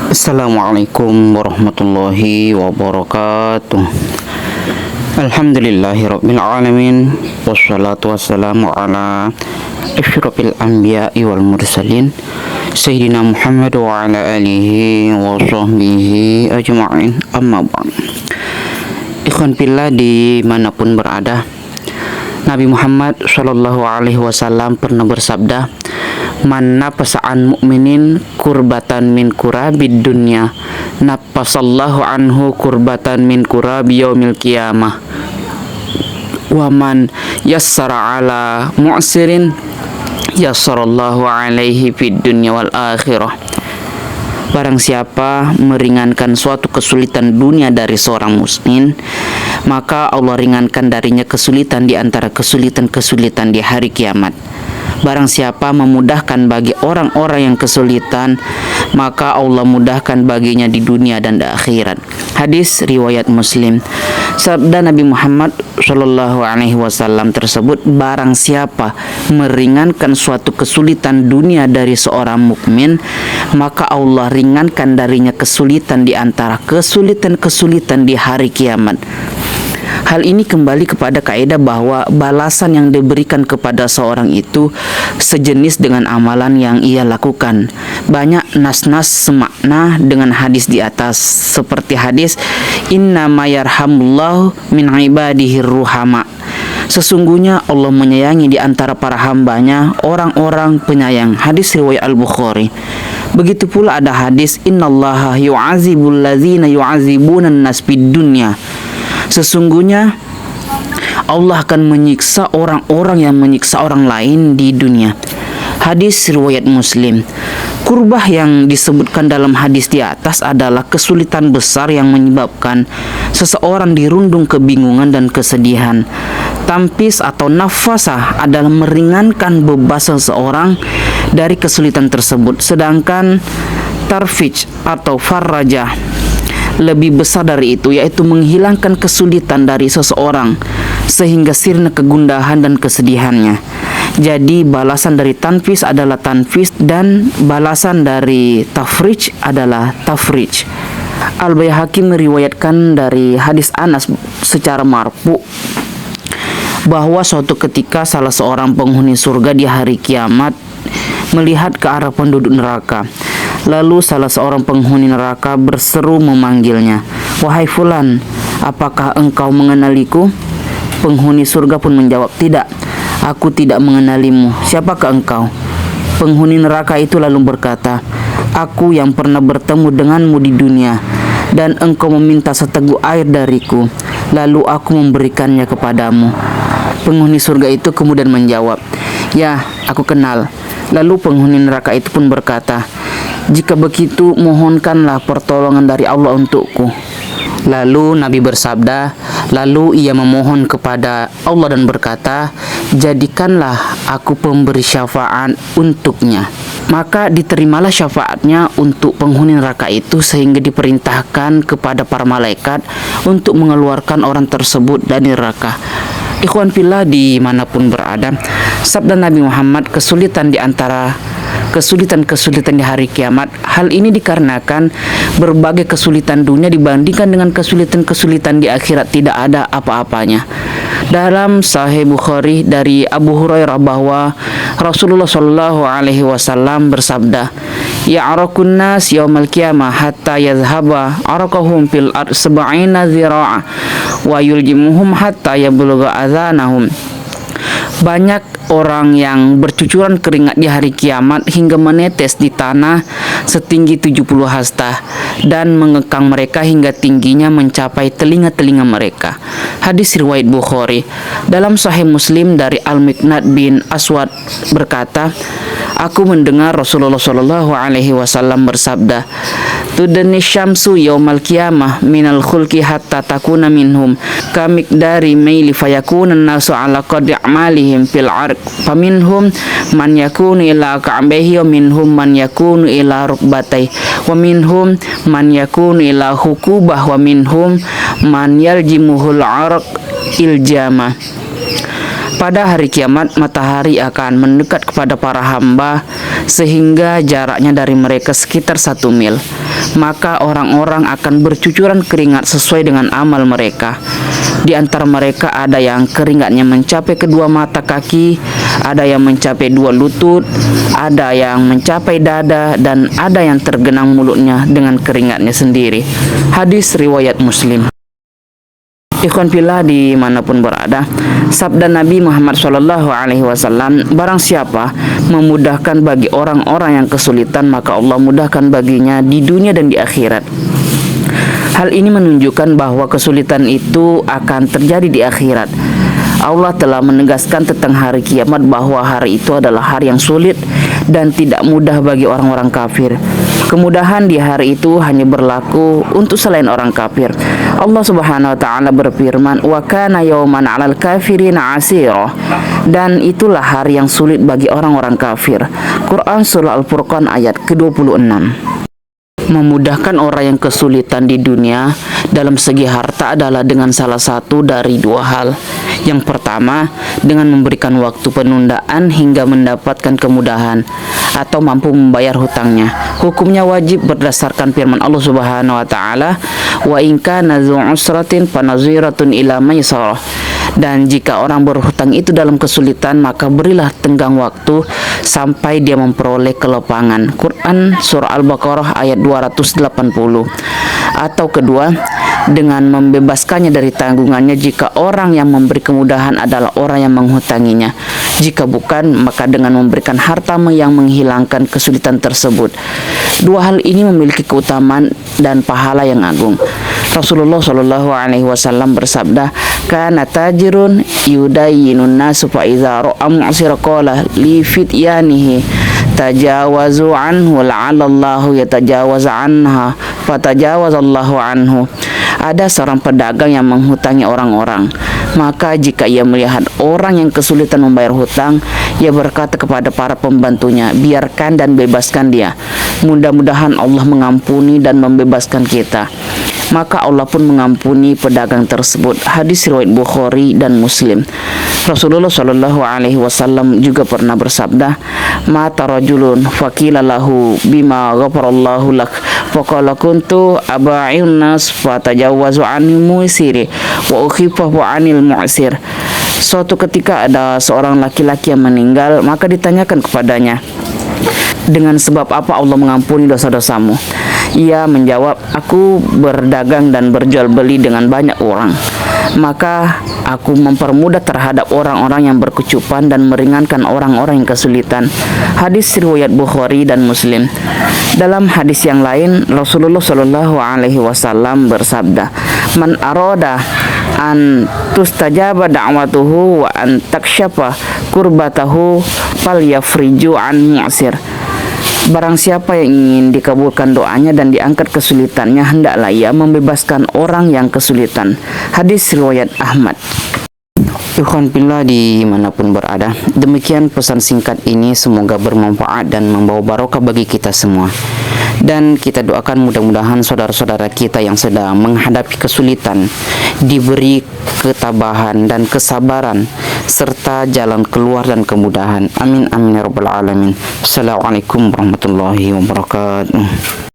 Assalamualaikum warahmatullahi wabarakatuh. Alhamdulillahirabbil alamin wassalatu wassalamu ala asyrafil anbiya'i wal mursalin sayyidina Muhammad wa ala alihi wa sahbihi ajma'in. Amma ba'd. Ikhwan fillah dimanapun berada, Nabi Muhammad Shallallahu Alaihi Wasallam pernah bersabda, "Man napasa'an mu'minin kurbatan min kurabid dunya, napasallahu anhu kurbatan min kurabi yaumil qiyamah. Wa man yassara ala mu'sirin, yassarallahu alaihi fid dunya wal akhirah." Barang siapa meringankan suatu kesulitan dunia dari seorang muslim, maka Allah ringankan darinya kesulitan di antara kesulitan-kesulitan di hari kiamat. Barang siapa memudahkan bagi orang-orang yang kesulitan, maka Allah mudahkan baginya di dunia dan di akhirat. Hadis riwayat Muslim. Sabda Nabi Muhammad Shallallahu Alaihi Wasallam tersebut, barang siapa meringankan suatu kesulitan dunia dari seorang mukmin, maka Allah ringankan darinya kesulitan di antara kesulitan-kesulitan di hari kiamat. Hal ini kembali kepada kaidah bahwa balasan yang diberikan kepada seorang itu sejenis dengan amalan yang ia lakukan. Banyak nas-nas semakna dengan hadis di atas, seperti hadis inna ma yarhamullahu min ibadihi ruhama. Sesungguhnya Allah menyayangi di antara para hambanya orang-orang penyayang. Hadis riwayat Al-Bukhari. Begitu pula ada hadis innallaha yu'azibul ladzina yu'azibuna an-nas fid dunya. Sesungguhnya Allah akan menyiksa orang-orang yang menyiksa orang lain di dunia. Hadis riwayat Muslim. Kurbah yang disebutkan dalam hadis di atas adalah kesulitan besar yang menyebabkan seseorang dirundung kebingungan dan kesedihan. Tampis atau nafasah adalah meringankan beban seseorang dari kesulitan tersebut. Sedangkan tarfij atau farrajah lebih besar dari itu, yaitu menghilangkan kesulitan dari seseorang sehingga sirna kegundahan dan kesedihannya. Jadi balasan dari tanfis adalah tanfis dan balasan dari tafrij adalah tafrij. Al-Baihaqi meriwayatkan dari hadis Anas secara marfu bahwa suatu ketika salah seorang penghuni surga di hari kiamat melihat ke arah penduduk neraka. Lalu salah seorang penghuni neraka berseru memanggilnya, "Wahai fulan, apakah engkau mengenaliku?" Penghuni surga pun menjawab, "Tidak, aku tidak mengenalimu. Siapakah engkau?" Penghuni neraka itu lalu berkata, "Aku yang pernah bertemu denganmu di dunia, dan engkau meminta seteguk air dariku, lalu aku memberikannya kepadamu." Penghuni surga itu kemudian menjawab, "Ya, aku kenal." Lalu penghuni neraka itu pun berkata, "Jika begitu, mohonkanlah pertolongan dari Allah untukku." Lalu Nabi bersabda, lalu ia memohon kepada Allah dan berkata, "Jadikanlah aku pemberi syafaat untuknya." Maka diterimalah syafaatnya untuk penghuni neraka itu, sehingga diperintahkan kepada para malaikat untuk mengeluarkan orang tersebut dari neraka. Ikhwan fillah dimanapun berada, sabda Nabi Muhammad, kesulitan di antara kesulitan-kesulitan di hari kiamat. Hal ini dikarenakan berbagai kesulitan dunia dibandingkan dengan kesulitan-kesulitan di akhirat tidak ada apa-apanya. Dalam Sahih Bukhari dari Abu Hurairah bahwa Rasulullah Shallallahu Alaihi Wasallam bersabda, "Ya'rakun nas yaumal qiyamah hatta yazhaba arakahum fil ard sab'ina zira'a wa yuljimuhum hatta yablugha adhanahum." Banyak orang yang bercucuran keringat di hari kiamat hingga menetes di tanah setinggi 70 hasta dan mengekang mereka hingga tingginya mencapai telinga-telinga mereka. Hadis riwayat Bukhari. Dalam Sahih Muslim dari Al-Miqnad bin Aswad berkata, "Aku mendengar Rasulullah Shallallahu Alaihi Wasallam bersabda, tudani syamsu yaumal qiyamah minal khulqi hatta takuna minhum kamikdari maili fayakuna nasu ala qadri a'malihim fil arq faminhum man yakunu ila ka'bayhi wa minhum man yakunu ila rukbatai wa minhum man yakunu ila hukubah wa minhum man yaljimuhul arq iljama." Pada hari kiamat, matahari akan mendekat kepada para hamba sehingga jaraknya dari mereka sekitar 1 mil. Maka orang-orang akan bercucuran keringat sesuai dengan amal mereka. Di antara mereka ada yang keringatnya mencapai kedua mata kaki, ada yang mencapai 2 lutut, ada yang mencapai dada, dan ada yang tergenang mulutnya dengan keringatnya sendiri. Hadis riwayat Muslim. Ikhwan fillah dimanapun berada, sabda Nabi Muhammad SAW, barang siapa memudahkan bagi orang-orang yang kesulitan, maka Allah mudahkan baginya di dunia dan di akhirat. Hal ini menunjukkan bahwa kesulitan itu akan terjadi di akhirat. Allah telah menegaskan tentang hari kiamat bahwa hari itu adalah hari yang sulit dan tidak mudah bagi orang-orang kafir. Kemudahan di hari itu hanya berlaku untuk selain orang kafir. Allah Subhanahu wa taala berfirman, "Wa kana yawman 'alal kafirina 'asira." Dan itulah hari yang sulit bagi orang-orang kafir. Quran surah Al-Furqan ayat ke-26. Memudahkan orang yang kesulitan di dunia dalam segi harta adalah dengan salah satu dari 2 hal. Yang pertama, dengan memberikan waktu penundaan hingga mendapatkan kemudahan atau mampu membayar hutangnya. Hukumnya wajib berdasarkan firman Allah Subhanahu wa taala, "Wa in kana dzu usratin fanaziratun ila maisarah." Dan jika orang berhutang itu dalam kesulitan, maka berilah tenggang waktu sampai dia memperoleh kelapangan. Quran surah Al-Baqarah ayat 280. Atau kedua, dengan membebaskannya dari tanggungannya jika orang yang memberi kemudahan adalah orang yang menghutanginya. Jika bukan, maka dengan memberikan harta yang menghilangkan kesulitan tersebut. 2 hal ini memiliki keutamaan dan pahala yang agung. Rasulullah Shallallahu Alaihi Wasallam bersabda, "Kana tajirun yudayyinun nasu fa idza ra'a mu'sira qala li fityanihi tajawazu anhu la'allallahu yatajawaz anha fatajawazallahu anhu." Ada seorang pedagang yang menghutangi orang-orang. Maka jika ia melihat orang yang kesulitan membayar hutang, ia berkata kepada para pembantunya, "Biarkan dan bebaskan dia. Mudah-mudahan Allah mengampuni dan membebaskan kita." Maka Allah pun mengampuni pedagang tersebut. Hadis riwayat Bukhari dan Muslim. Rasulullah Shallallahu Alaihi Wasallam juga pernah bersabda, "Mata rajulun faqila lahu bima ghafarallahu lak faqala kuntu aba'in nas fatajawwazu 'anil mu'siri wa ukhifahu 'anil mu'sir." Suatu ketika ada seorang laki-laki yang meninggal, maka ditanyakan kepadanya, "Dengan sebab apa Allah mengampuni dosa-dosamu?" Ia menjawab, "Aku berdagang dan berjual beli dengan banyak orang, maka aku mempermudah terhadap orang-orang yang berkecupan dan meringankan orang-orang yang kesulitan." Hadis riwayat Bukhari dan Muslim. Dalam hadis yang lain, Rasulullah Shallallahu Alaihi Wasallam bersabda, "Man arada an tustajaba da'watuhu wa an takshafa kurbatahu falyafriju an mu'sir." Barang siapa yang ingin dikabulkan doanya dan diangkat kesulitannya, hendaklah ia membebaskan orang yang kesulitan. Hadis riwayat Ahmad. Ikhwan fillah dimanapun berada, demikian pesan singkat ini, semoga bermanfaat dan membawa barokah bagi kita semua. Dan kita doakan mudah-mudahan saudara-saudara kita yang sedang menghadapi kesulitan diberi ketabahan dan kesabaran serta jalan keluar dan kemudahan. Amin amin ya rabbal alamin. Assalamualaikum warahmatullahi wabarakatuh.